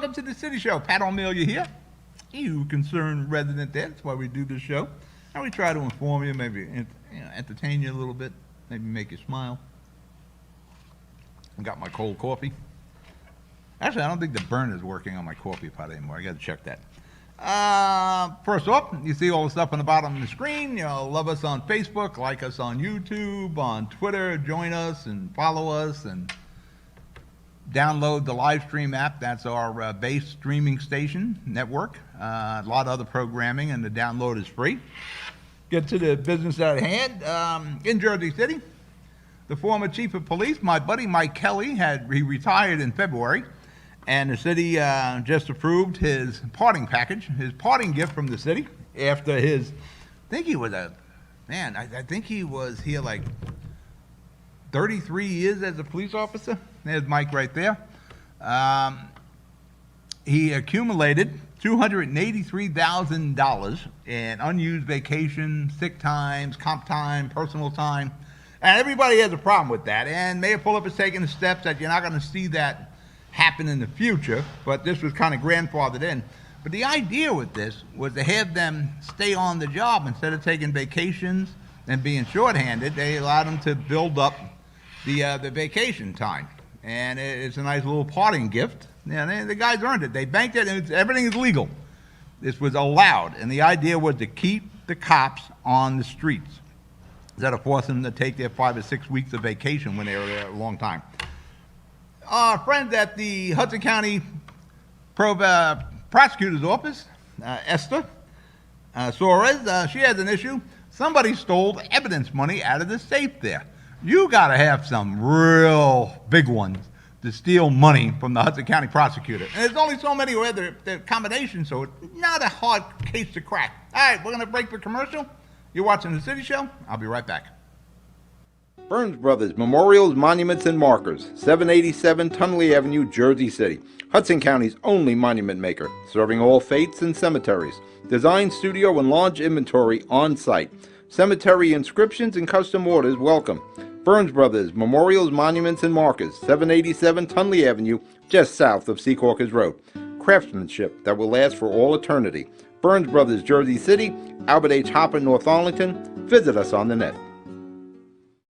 welcome to the City Show. Pat O Melia here. You concerned resident there. That's why we do this show. And we try to inform you, maybe entertain you a little bit, maybe make you smile. I got my cold coffee. Actually, I don't think the burner is working on my coffee pot anymore. I got to check that. First off, you see all the stuff on the bottom of the screen. Love us on Facebook, like us on YouTube, on Twitter, join us and follow us, and download the live stream app. That's our base streaming station network. A lot of other programming, and the download is free. Get to the business at hand. In Jersey City, the former chief of police, my buddy Mike Kelly, he retired in February. And the city just approved his parting package, his parting gift from the city after I think he was here like 33 years as a police officer. There's Mike right there. He accumulated $283,000 in unused vacation, sick times, comp time, personal time. And everybody has a problem with that. And Mayor Fulop is taking the steps that you're not going to see that happen in the future, but this was kind of grandfathered in. But the idea with this was to have them stay on the job instead of taking vacations and being shorthanded. They allowed them to build up the vacation time, and it's a nice little parting gift. The guys earned it. They banked it, and everything is legal. This was allowed, and the idea was to keep the cops on the streets instead of forcing them to take their 5 or 6 weeks of vacation when they were there a long time. Our friend at the Hudson County Prosecutor's Office, Esther Suarez, she has an issue. Somebody stole evidence money out of the safe there. You got to have some real big ones to steal money from the Hudson County prosecutor. And there's only so many where the combinations, so it's not a hard case to crack. All right, we're going to break for commercial. You're watching The City Show. I'll be right back. Burns Brothers Memorials, Monuments, and Markers, 787 Tunley Avenue, Jersey City. Hudson County's only monument maker, serving all faiths and cemeteries. Design, studio, and large inventory on site. Cemetery inscriptions and custom orders welcome. Burns Brothers Memorials, Monuments, and Markers, 787 Tunley Avenue, just south of Secaucus Road. Craftsmanship that will last for all eternity. Burns Brothers, Jersey City, Albert H. Hopper, North Arlington. Visit us on the net.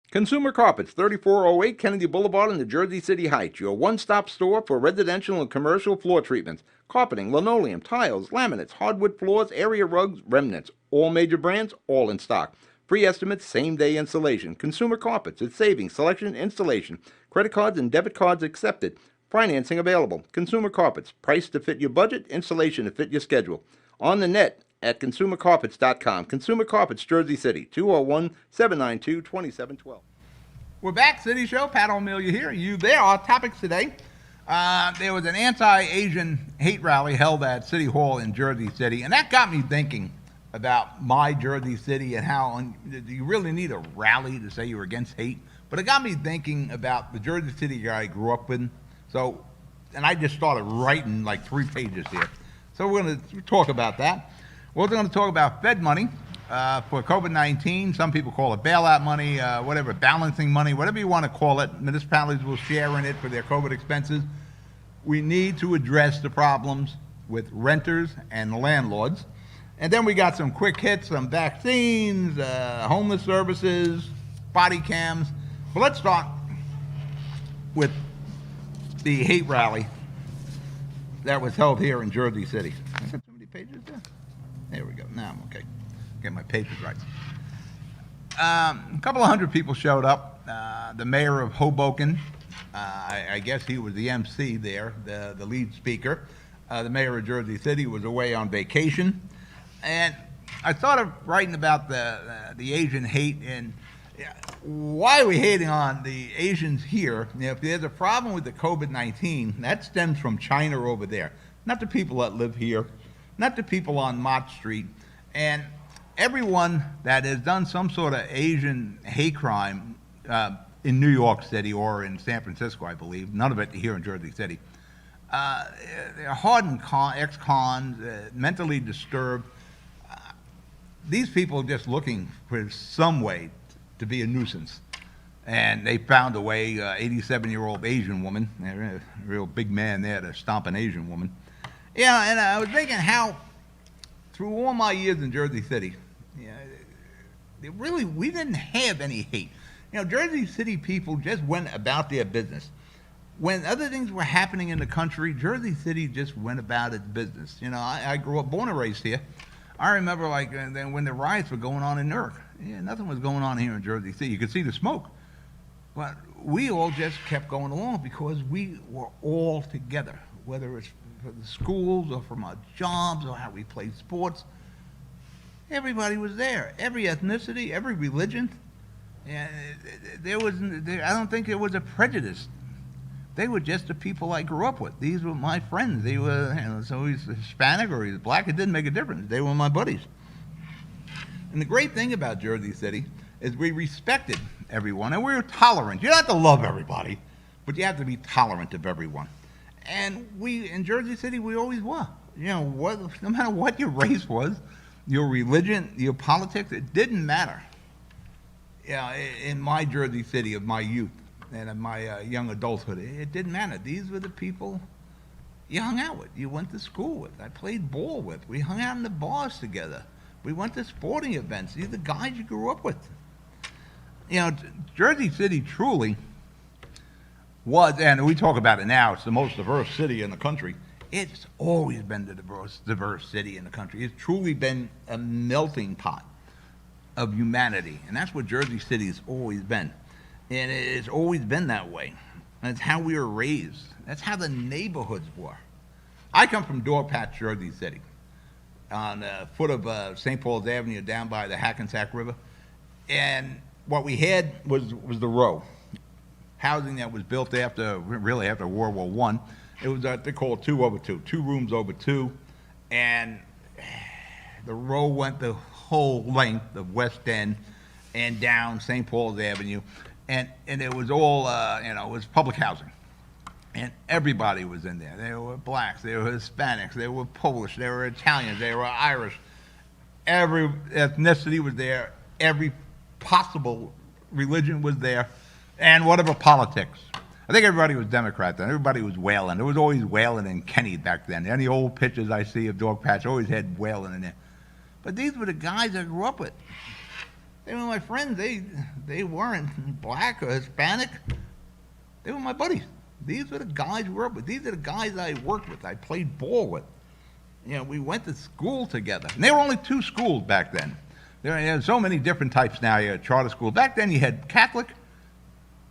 Consumer Carpets, 3408 Kennedy Boulevard in the Jersey City Heights, your one-stop store for residential and commercial floor treatments, carpeting, linoleum, tiles, laminates, hardwood floors, area rugs, remnants, all major brands, all in stock. Free estimates, same-day installation. Consumer Carpets, it's savings, selection, installation. Credit cards and debit cards accepted. Financing available. Consumer Carpets, price to fit your budget, installation to fit your schedule. On the net at consumercarpets.com. Consumer Carpets, Jersey City, 201-792-2712. We're back, City Show. Pat O Melia here. You there? Our topics today. There was an anti-Asian hate rally held at City Hall in Jersey City, and that got me thinking about my Jersey City and how do you really need a rally to say you're against hate? But it got me thinking about the Jersey City I grew up in. So, and I just started writing like 3 pages here. So we're going to talk about that. We're also going to talk about Fed money for COVID-19. Some people call it bailout money, whatever, balancing money, whatever you want to call it. Municipalities will share in it for their COVID expenses. We need to address the problems with renters and landlords. And then we got some quick hits, some vaccines, homeless services, body cams. But let's start with the hate rally that was held here in Jersey City. I got so many pages there. There we go. Now I'm okay. Get my papers right. A couple of hundred people showed up. The mayor of Hoboken, I guess he was the MC there, the lead speaker. The mayor of Jersey City was away on vacation. And I started writing about the Asian hate and why are we hating on the Asians here? If there's a problem with the COVID-19, that stems from China over there, not the people that live here, not the people on Mott Street. And everyone that has done some sort of Asian hate crime in New York City or in San Francisco, I believe, none of it here in Jersey City, they're hardened ex-cons, mentally disturbed. These people are just looking for some way to be a nuisance. And they found a way, 87-year-old Asian woman, a real big man there to stomp an Asian woman. Yeah, and I was thinking how, through all my years in Jersey City, we didn't have any hate. Jersey City people just went about their business. When other things were happening in the country, Jersey City just went about its business. I grew up, born and raised here. I remember when the riots were going on in Newark. Yeah, nothing was going on here in Jersey City. You could see the smoke. But we all just kept going along because we were all together, whether it's for the schools or from our jobs or how we played sports. Everybody was there. Every ethnicity, every religion. And I don't think there was a prejudice. They were just the people I grew up with. These were my friends. They were, so he's Hispanic or he's black, it didn't make a difference. They were my buddies. And the great thing about Jersey City is we respected everyone and we were tolerant. You don't have to love everybody, but you have to be tolerant of everyone. And in Jersey City, we always were. No matter what your race was, your religion, your politics, it didn't matter. In my Jersey City of my youth and of my young adulthood, it didn't matter. These were the people you hung out with, you went to school with, I played ball with, we hung out in the bars together, we went to sporting events. These are the guys you grew up with. Jersey City truly was, and we talk about it now, it's the most diverse city in the country. It's always been the diverse city in the country. It's truly been a melting pot of humanity, and that's what Jersey City has always been. And it's always been that way. And it's how we were raised. That's how the neighborhoods were. I come from Dogpatch, Jersey City, on the foot of St. Paul's Avenue down by the Hackensack River. And what we had was the row. Housing that was built after World War I. It was, they call it 2 over 2, 2 rooms over 2. And the row went the whole length of West End and down St. Paul's Avenue. And it was all, it was public housing. And everybody was in there. There were blacks, there were Hispanics, there were Polish, there were Italians, there were Irish. Every ethnicity was there. Every possible religion was there. And whatever politics. I think everybody was Democrat then. Everybody was Whalen. There was always Whalen and Kenny back then. Any old pictures I see of Dogpatch always had Whalen in there. But these were the guys I grew up with. They were my friends. They weren't black or Hispanic. They were my buddies. These were the guys we grew up with. These are the guys I worked with. I played ball with. We went to school together. And there were only 2 schools back then. There are so many different types now. You had charter school. Back then you had Catholic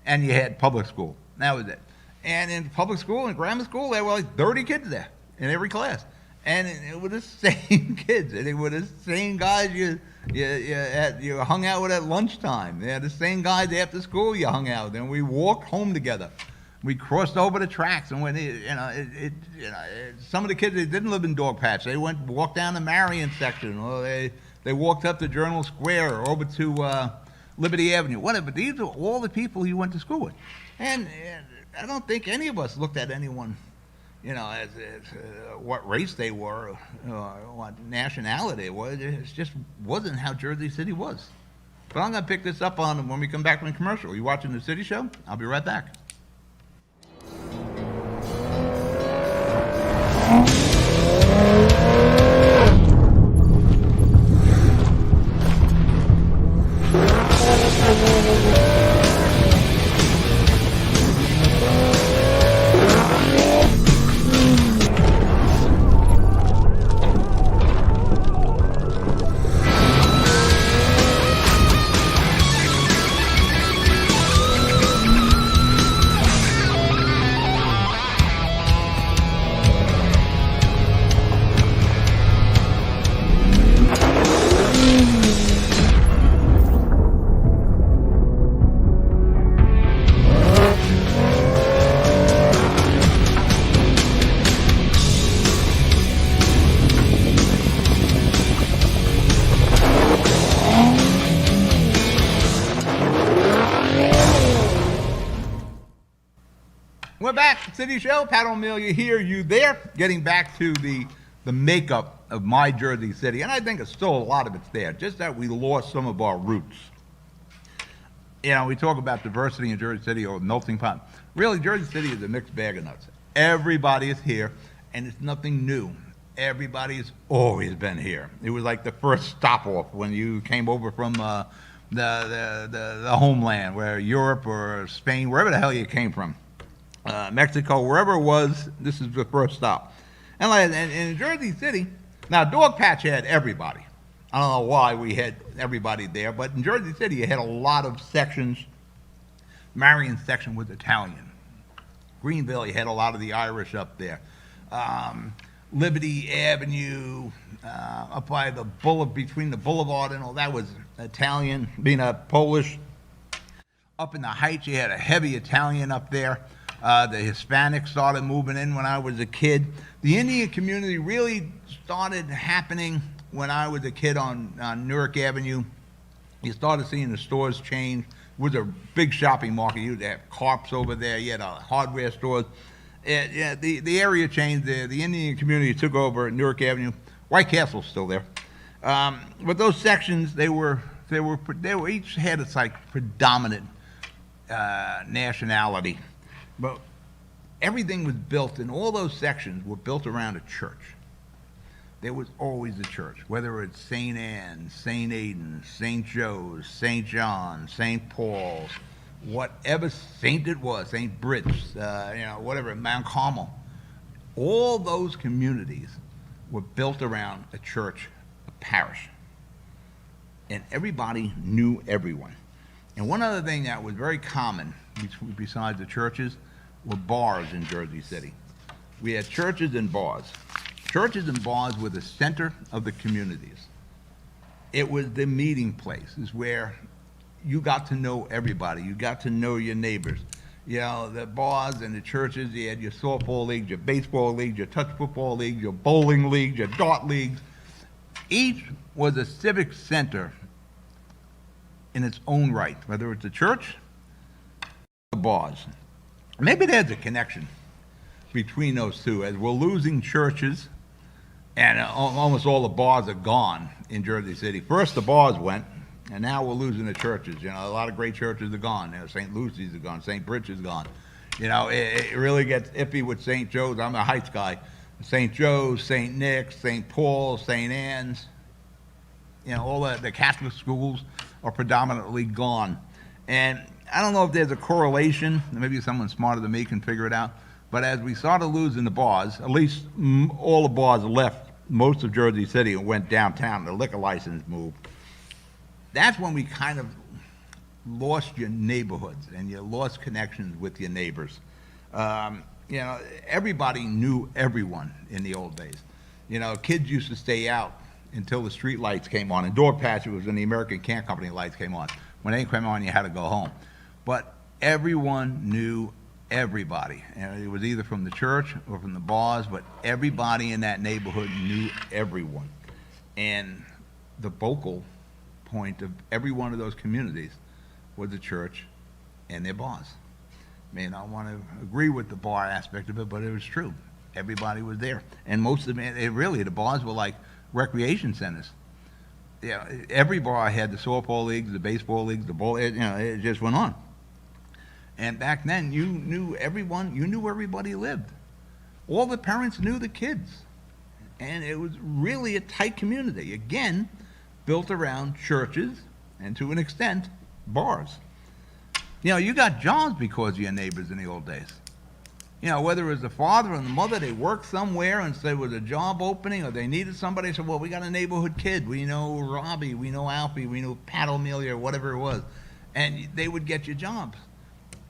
and you had public school. That was it. And in public school and grammar school, there were like 30 kids there in every class. And it were the same kids. And it were the same guys you hung out with at lunchtime. They're the same guys after school you hung out with. And we walked home together. We crossed over the tracks. And when some of the kids, they didn't live in Dogpatch. They walked down the Marion section. Or they walked up to Journal Square or over to Liberty Avenue, whatever. But these are all the people you went to school with. And I don't think any of us looked at anyone, as what race they were or what nationality it was. It just wasn't how Jersey City was. But I'm going to pick this up on when we come back from the commercial. You watching the City Show? I'll be right back. We're back, City Show. Pat O Melia here, you there. Getting back to the makeup of my Jersey City, and I think it's still a lot of it's there, just that we lost some of our roots. We talk about diversity in Jersey City or melting pot. Really, Jersey City is a mixed bag of nuts. Everybody is here. and it's nothing new. Everybody's always been here. It was like the first stop off when you came over from the homeland, where Europe or Spain, wherever the hell you came from, Mexico, wherever it was. This is the first stop. And in Jersey City, now Dogpatch had everybody. I don't know why we had everybody there, but in Jersey City you had a lot of sections. Marion section was Italian. Greenville, you had a lot of the Irish up there. Liberty Avenue, up by the between the boulevard and all that was Italian, being a Polish. Up in the Heights, you had a heavy Italian up there. The Hispanics started moving in when I was a kid. The Indian community really started happening when I was a kid on Newark Avenue. You started seeing the stores change. It was a big shopping market. You had Carps over there. You had hardware stores. The area changed. The Indian community took over at Newark Avenue. White Castle's still there. But those sections, they were each had its like predominant nationality. But everything was built, and all those sections were built around a church. There was always a church, whether it's St. Anne's, St. Aidan's, St. Joe's, St. John's, St. Paul's, whatever saint it was, St. Brit's, whatever, Mount Carmel. All those communities were built around a church, a parish. And everybody knew everyone. And one other thing that was very common, besides the churches, were bars in Jersey City. We had churches and bars. Churches and bars were the center of the communities. It was the meeting place, is where you got to know everybody. You got to know your neighbors. You know, the bars and the churches, you had your softball leagues, your baseball leagues, your touch football leagues, your bowling leagues, your dart leagues. Each was a civic center in its own right, whether it's a church or the bars. Maybe there's a connection between those two, as we're losing churches and almost all the bars are gone in Jersey City. First the bars went, and now we're losing the churches. You know, a lot of great churches are gone. You know, St. Lucy's is gone, St. Bridget's is gone. You know, it really gets iffy with St. Joe's. I'm a Heights guy. St. Joe's, St. Nick's, St. Paul's, St. Anne's. You know, all the Catholic schools are predominantly gone. And I don't know if there's a correlation. Maybe someone smarter than me can figure it out. But as we started losing the bars, at least all the bars left most of Jersey City and went downtown. The liquor license moved. That's when we kind of lost your neighborhoods and you lost connections with your neighbors. You know, everybody knew everyone in the old days. You know, kids used to stay out until the street lights came on. And Dogpatch, it was when the American Can Company lights came on. When they came on, you had to go home. But everyone knew everybody. And it was either from the church or from the bars, but everybody in that neighborhood knew everyone. And the focal point of every one of those communities was the church and their bars. I mean, I want to agree with the bar aspect of it, but it was true. Everybody was there. And most of them, the bars were like recreation centers. Yeah, every bar had the softball leagues, the baseball leagues, the bowl, it just went on. And back then, you knew everyone, you knew where everybody lived. All the parents knew the kids. And it was really a tight community. Again, built around churches and, to an extent, bars. You know, you got jobs because of your neighbors in the old days. You know, whether it was the father and the mother, they worked somewhere and there was a job opening or they needed somebody, they said, well, we got a neighborhood kid. We know Robbie, we know Alfie, we know Pat O Melia, or whatever it was. And they would get you jobs.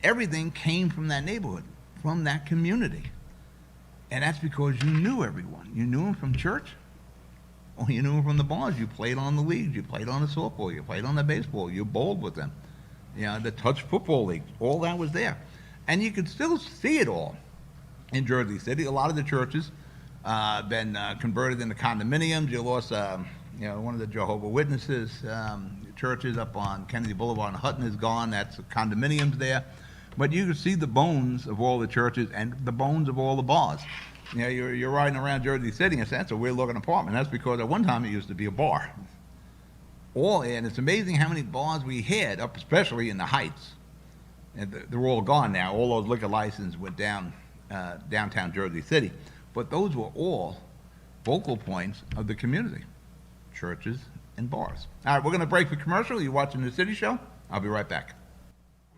Everything came from that neighborhood, from that community. And that's because you knew everyone. You knew them from church, or you knew them from the bars. You played on the leagues, you played on the softball, you played on the baseball, you bowled with them. You know, the touch football league, all that was there. And you could still see it all in Jersey City. A lot of the churches been converted into condominiums. You lost, one of the Jehovah's Witnesses churches up on Kennedy Boulevard in Hutton is gone. That's condominiums there. But you can see the bones of all the churches and the bones of all the bars. You know, you're riding around Jersey City and that's a weird-looking apartment. That's because at one time it used to be a bar. And it's amazing how many bars we had, up especially in the Heights. And they're all gone now. All those liquor licenses went down downtown Jersey City. but those were all focal points of the community, churches and bars. All right, we're going to break for commercial. You're watching The City Show. I'll be right back.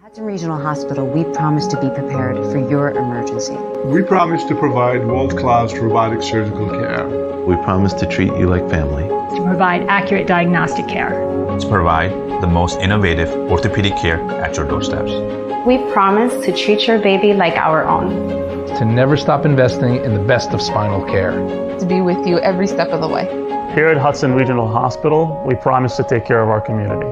Hudson Regional Hospital, we promise to be prepared for your emergency. We promise to provide world-class robotic surgical care. We promise to treat you like family. To provide accurate diagnostic care. To provide the most innovative orthopedic care at your doorsteps. We promise to treat your baby like our own. To never stop investing in the best of spinal care. To be with you every step of the way. Here at Hudson Regional Hospital, we promise to take care of our community.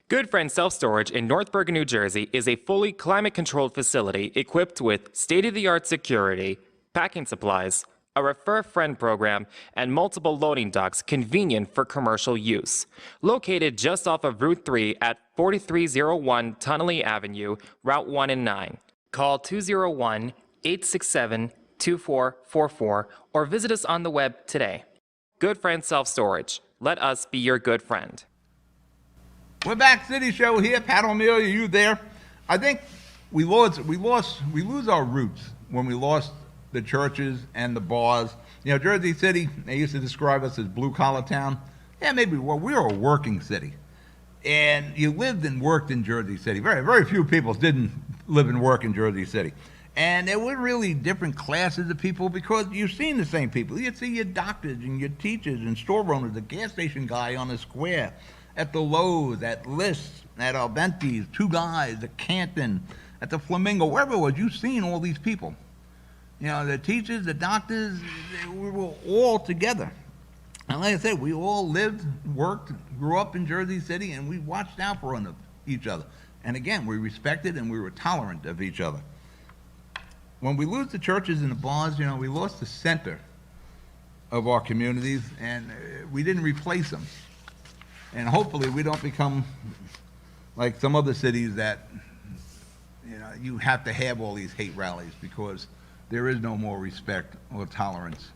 Good Friend Self-Storage in North Bergen, New Jersey is a fully climate-controlled facility equipped with state-of-the-art security, packing supplies, a Refer Friend program, and multiple loading docks convenient for commercial use. Located just off of Route 3 at 4301 Tunnelly Avenue, Route 1 and 9. Call 201-867-2444 or visit us on the web today. Good Friend Self-Storage. Let us be your good friend. We're back, City Show here. Pat O'Melia, you there? I think we lose our roots when we lost the churches and the bars. You know, Jersey City, they used to describe us as blue-collar town. Yeah, maybe. Well, we were a working city. And you lived and worked in Jersey City. Very, very few people didn't live and work in Jersey City. And there were really different classes of people because you've seen the same people. You'd see your doctors and your teachers and store owners, the gas station guy on the square, at the Lowe's, at Lists, at Albenti's, two guys, at Canton, at the Flamingo, wherever it was, you've seen all these people. You know, the teachers, the doctors, we were all together. And like I said, we all lived, worked, grew up in Jersey City, and we watched out for each other. And again, we respected and we were tolerant of each other. When we lose the churches and the bars, you know, we lost the center of our communities, and we didn't replace them. And hopefully we don't become like some other cities that, you know, you have to have all these hate rallies because there is no more respect or tolerance.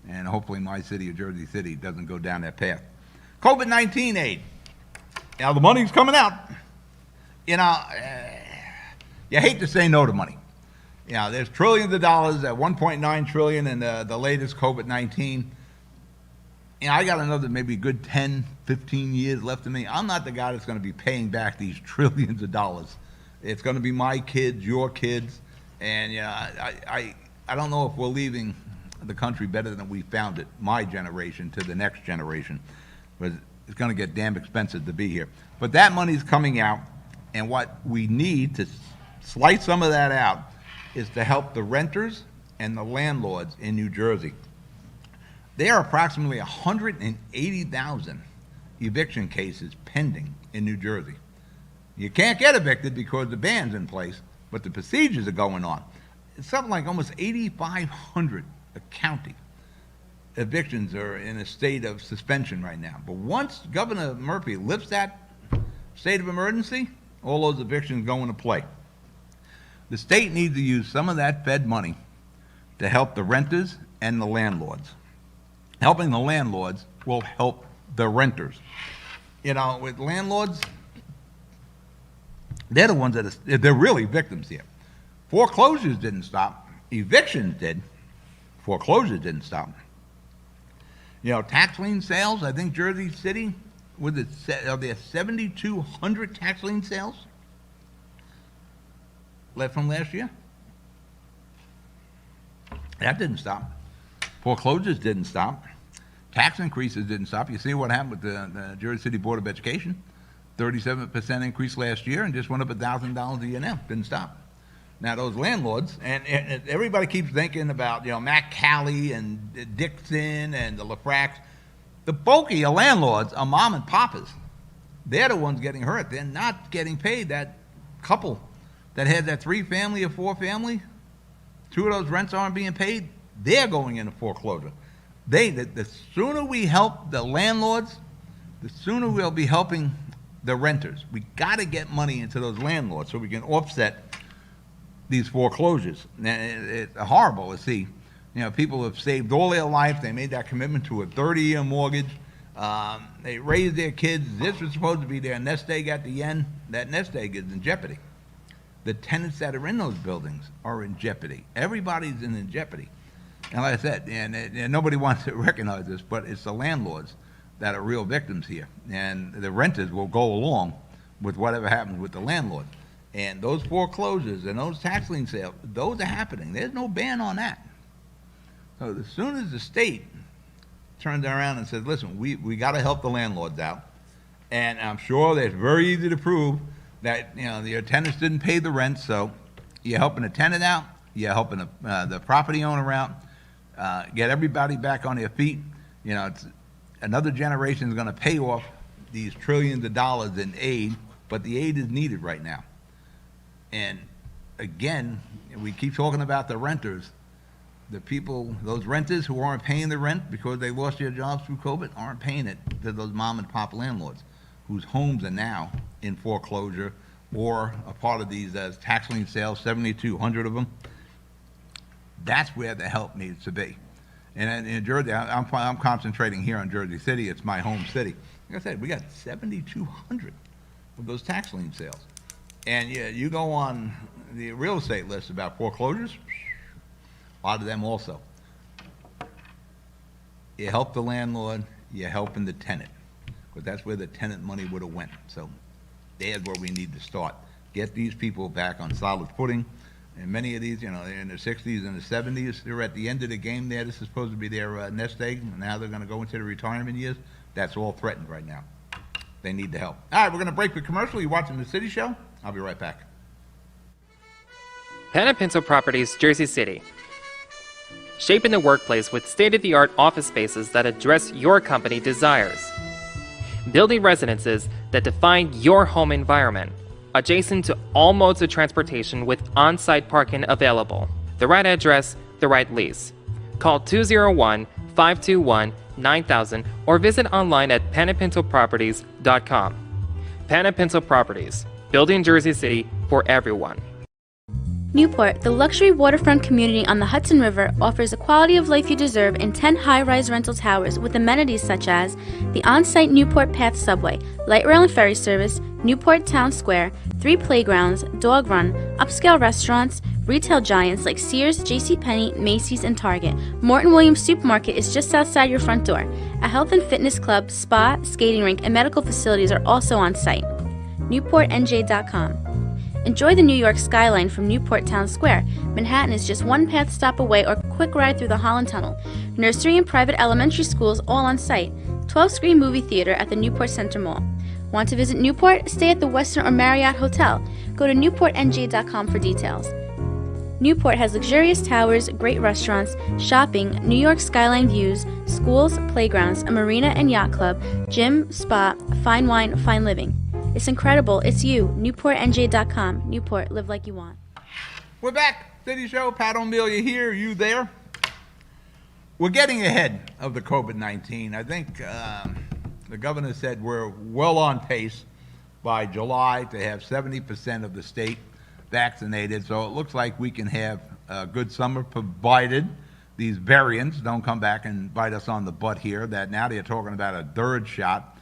And hopefully my city of Jersey City doesn't go down that path. COVID-19 aid. Now the money's coming out. You know, you hate to say no to money. You know, there's trillions of dollars at 1.9 trillion in the latest COVID-19. You know, I got another maybe good 10, 15 years left in me. I'm not the guy that's going to be paying back these trillions of dollars. It's going to be my kids, your kids, and you know, I don't know if we're leaving the country better than we found it, my generation to the next generation, but it's going to get damn expensive to be here. But that money's coming out, and what we need to slice some of that out is to help the renters and the landlords in New Jersey. There are approximately 180,000 eviction cases pending in New Jersey. You can't get evicted because the ban's in place, but the procedures are going on. It's something like almost 8,500 a county evictions are in a state of suspension right now. But once Governor Murphy lifts that state of emergency, all those evictions go into play. The state needs to use some of that Fed money to help the renters and the landlords. Helping the landlords will help the renters. You know, with landlords, they're the ones they're really victims here. Foreclosures didn't stop. Evictions did. Foreclosures didn't stop. You know, tax lien sales, I think Jersey City, are there 7,200 tax lien sales left from last year? That didn't stop. Foreclosures didn't stop. Tax increases didn't stop. You see what happened with the Jersey City Board of Education. 37% increase last year and just went up $1,000 a year now. Didn't stop. Now those landlords, and everybody keeps thinking about, you know, Matt Calley and Dixon and the LaFracs. The bulky of landlords are mom and papas. They're the ones getting hurt. They're not getting paid. That couple that had that 3-family or 4-family, 2 of those rents aren't being paid. They're going into foreclosure. The sooner we help the landlords, the sooner we'll be helping the renters. We got to get money into those landlords so we can offset these foreclosures. It's horrible to see. You know, people have saved all their life. They made that commitment to a 30-year mortgage. They raised their kids. This was supposed to be their nest egg at the end. That nest egg is in jeopardy. the tenants that are in those buildings are in jeopardy. Everybody's in jeopardy. And like I said, and nobody wants to recognize this, but it's the landlords that are real victims here. And the renters will go along with whatever happens with the landlord. And those foreclosures and those tax lien sales, those are happening. There's no ban on that. So as soon as the state turns around and says, listen, we got to help the landlords out. And I'm sure that it's very easy to prove that, your tenants didn't pay the rent, so you're helping the tenant out, you're helping the property owner out, get everybody back on their feet. It's another generation is going to pay off these trillions of dollars in aid, but the aid is needed right now. And again, we keep talking about the renters. The people, those renters who aren't paying the rent because they lost their jobs through COVID, aren't paying it to those mom and pop landlords whose homes are now in foreclosure or a part of these tax lien sales, 7,200 of them. That's where the help needs to be. And in Jersey, I'm concentrating here on Jersey City. It's my home city. Like I said, we got 7,200 of those tax lien sales. And you go on the real estate list about foreclosures, a lot of them also. You help the landlord, you're helping the tenant, because that's where the tenant money would have went. So there's where we need to start. Get these people back on solid footing. And many of these, they're in their 60s and the 70s. They're at the end of the game there. This is supposed to be their nest egg, and now they're going to go into the retirement years. That's all threatened right now. They need the help. All right, we're going to break for commercial. You're watching The City Show. I'll be right back. Pan & Pinto Properties, Jersey City. Shaping the workplace with state-of-the-art office spaces that address your company desires. Building residences that define your home environment. Adjacent to all modes of transportation with on-site parking available. The right address, the right lease. Call 201-521-9000 or visit online at panandpintoproperties.com. Pan & Pinto Properties, building Jersey City for everyone. Newport, the luxury waterfront community on the Hudson River, offers the quality of life you deserve in 10 high-rise rental towers with amenities such as the on-site Newport Path subway, light rail and ferry service, Newport Town Square, 3 playgrounds, dog run, upscale restaurants, retail giants like Sears, JCPenney, Macy's, and Target. Morton Williams Supermarket is just outside your front door. A health and fitness club, spa, skating rink, and medical facilities are also on site. NewportNJ.com. Enjoy the New York skyline from Newport Town Square. Manhattan is just one path stop away or quick ride through the Holland Tunnel. Nursery and private elementary schools all on site. 12-screen movie theater at the Newport Center Mall. Want to visit Newport? Stay at the Westin or Marriott Hotel. Go to NewportNJ.com for details. Newport has luxurious towers, great restaurants, shopping, New York skyline views, schools, playgrounds, a marina and yacht club, gym, spa, fine wine, fine living. It's incredible. It's you. NewportNJ.com. Newport, live like you want. We're back. City Show. Pat O Melia here. You there? We're getting ahead of the COVID-19. I think the governor said we're well on pace by July to have 70% of the state vaccinated. So it looks like we can have a good summer, provided these variants don't come back and bite us on the butt here. That now they're talking about a third shot.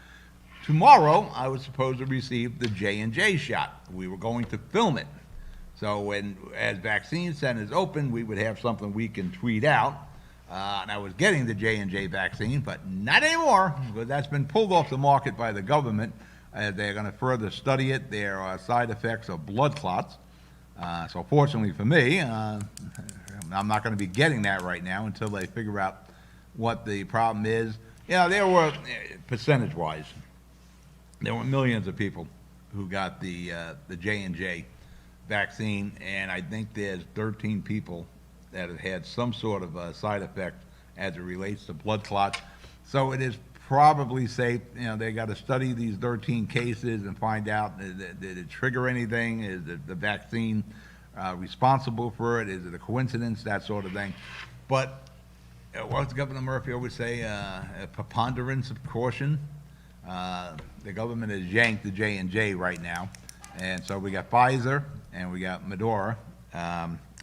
Tomorrow, I was supposed to receive the J&J shot. We were going to film it. So as vaccine centers open, we would have something we can tweet out. And I was getting the J&J vaccine, but not anymore, because that's been pulled off the market by the government. They're going to further study it. There are side effects of blood clots. So fortunately for me, I'm not going to be getting that right now until they figure out what the problem is. There were, percentage-wise, there were millions of people who got the J&J vaccine, and I think there's 13 people that have had some sort of side effect as it relates to blood clots. So it is probably safe. They got to study these 13 cases and find out, did it trigger anything? Is the vaccine responsible for it? Is it a coincidence? That sort of thing. But what does Governor Murphy always say? A preponderance of caution. The government has yanked the J&J right now, and so we got Pfizer and we got Moderna.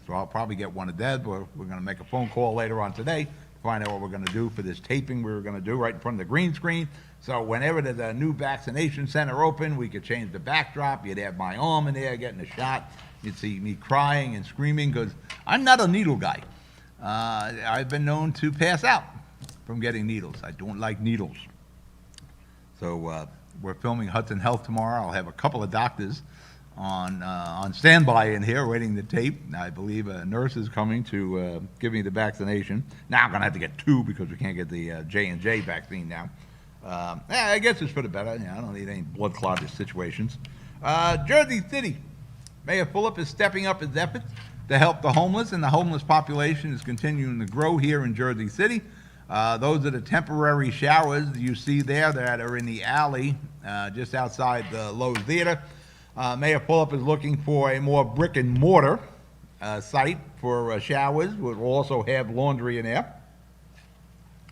So I'll probably get one of that, but we're going to make a phone call later on today, find out what we're going to do for this taping we were going to do right in front of the green screen. So whenever there's a new vaccination center open, we could change the backdrop. You'd have my arm in there getting a shot. You'd see me crying and screaming because I'm not a needle guy. I've been known to pass out from getting needles. I don't like needles. So we're filming Hudson Health tomorrow. I'll have a couple of doctors on standby in here waiting to tape. I believe a nurse is coming to give me the vaccination. Now I'm going to have to get 2 because we can't get the J&J vaccine now. I guess it's for the better. I don't need any blood clotted situations. Jersey City. Mayor Fulop is stepping up his efforts to help the homeless, and the homeless population is continuing to grow here in Jersey City. Those are the temporary showers you see there that are in the alley just outside the Lowe's Theater. Mayor Fulop is looking for a more brick and mortar site for showers. We'll also have laundry in there,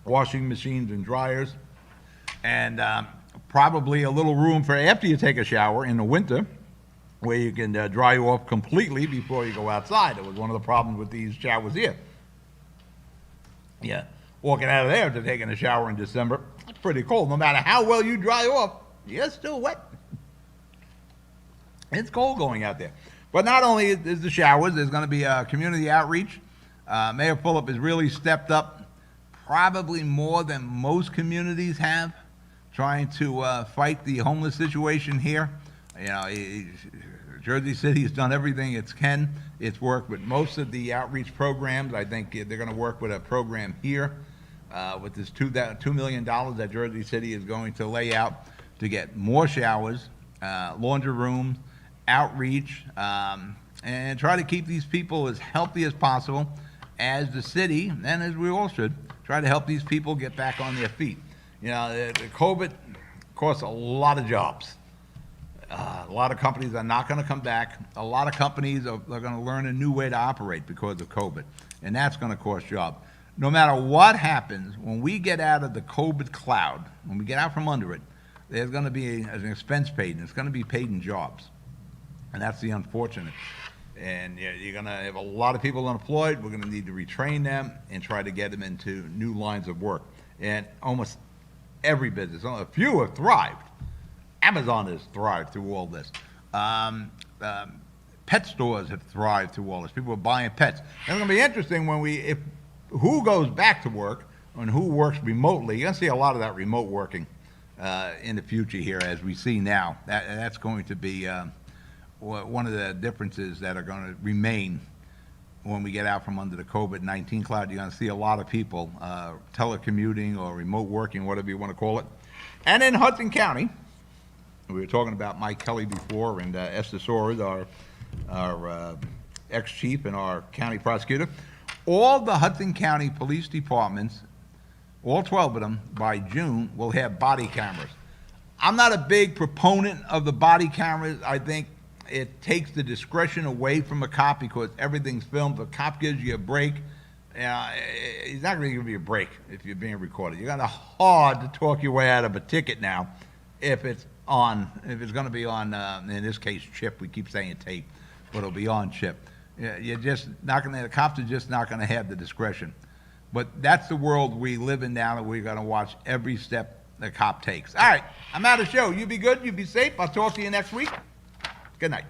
washing machines and dryers, and probably a little room for after you take a shower in the winter where you can dry you off completely before you go outside. It was one of the problems with these showers here. Yeah, walking out of there after taking a shower in December, it's pretty cold. No matter how well you dry off, you're still wet. It's cold going out there. But not only is the showers, there's going to be community outreach. Mayor Fulop has really stepped up, probably more than most communities have, trying to fight the homeless situation here. You know, Jersey City has done everything it can. It's worked with most of the outreach programs. I think they're going to work with a program here with this $2 million that Jersey City is going to lay out to get more showers, laundry rooms, outreach, and try to keep these people as healthy as possible as the city, and as we all should, try to help these people get back on their feet. You know, the COVID costs a lot of jobs. A lot of companies are not going to come back. A lot of companies are going to learn a new way to operate because of COVID, and that's going to cost jobs. No matter what happens, when we get out of the COVID cloud, when we get out from under it, there's going to be an expense paid, and it's going to be paid in jobs. And that's the unfortunate. And you're going to have a lot of people unemployed. We're going to need to retrain them and try to get them into new lines of work. And almost every business, a few have thrived. Amazon has thrived through all this. Pet stores have thrived through all this. People are buying pets. And it's going to be interesting when who goes back to work and who works remotely. You're going to see a lot of that remote working in the future here, as we see now. That's going to be one of the differences that are going to remain when we get out from under the COVID-19 cloud. You're going to see a lot of people telecommuting or remote working, whatever you want to call it. And in Hudson County, we were talking about Mike Kelly before, and Esther Soares, our ex-chief and our county prosecutor. All the Hudson County police departments, all 12 of them, by June, will have body cameras. I'm not a big proponent of the body cameras. I think it takes the discretion away from a cop because everything's filmed. The cop gives you a break. He's not going to give you a break if you're being recorded. You're going to hard to talk your way out of a ticket now if it's going to be on, in this case, chip. We keep saying tape, but it'll be on chip. You're just not going to, the cops are just not going to have the discretion. But that's the world we live in now, and we're going to watch every step the cop takes. All right, I'm out of show. You be good. You be safe. I'll talk to you next week. Good night.